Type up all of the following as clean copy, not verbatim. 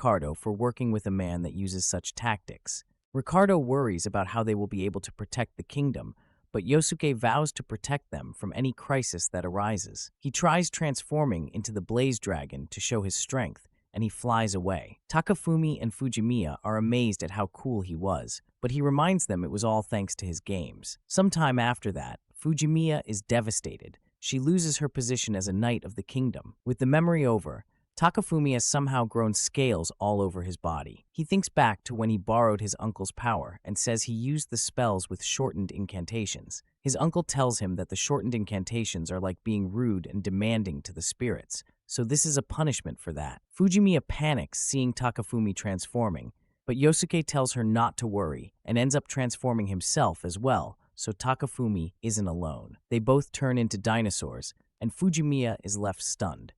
Ricardo for working with a man that uses such tactics. Ricardo worries about how they will be able to protect the kingdom, but Yosuke vows to protect them from any crisis that arises. He tries transforming into the Blaze Dragon to show his strength, and he flies away. Takafumi and Fujimiya are amazed at how cool he was, but he reminds them it was all thanks to his games. Sometime after that, Fujimiya is devastated. She loses her position as a knight of the kingdom. With the memory over, Takafumi has somehow grown scales all over his body. He thinks back to when he borrowed his uncle's power and says he used the spells with shortened incantations. His uncle tells him that the shortened incantations are like being rude and demanding to the spirits, so this is a punishment for that. Fujimiya panics seeing Takafumi transforming, but Yosuke tells her not to worry and ends up transforming himself as well, so Takafumi isn't alone. They both turn into dinosaurs, and Fujimiya is left stunned.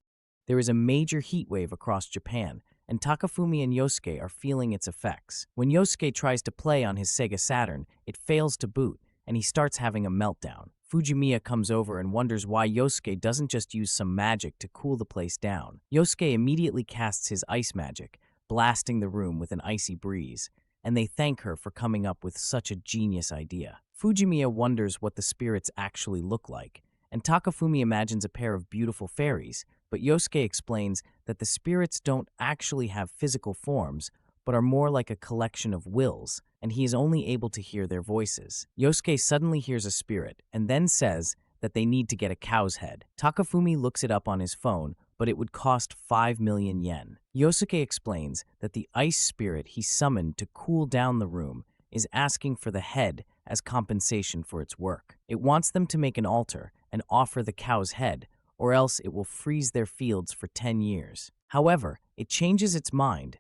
There is a major heat wave across Japan, and Takafumi and Yosuke are feeling its effects. When Yosuke tries to play on his Sega Saturn, it fails to boot, and he starts having a meltdown. Fujimiya comes over and wonders why Yosuke doesn't just use some magic to cool the place down. Yosuke immediately casts his ice magic, blasting the room with an icy breeze, and they thank her for coming up with such a genius idea. Fujimiya wonders what the spirits actually look like, and Takafumi imagines a pair of beautiful fairies, but Yosuke explains that the spirits don't actually have physical forms, but are more like a collection of wills, and he is only able to hear their voices. Yosuke suddenly hears a spirit, and then says that they need to get a cow's head. Takafumi looks it up on his phone, but it would cost 5 million yen. Yosuke explains that the ice spirit he summoned to cool down the room is asking for the head as compensation for its work. It wants them to make an altar and offer the cow's head, or else it will freeze their fields for 10 years. However, it changes its mind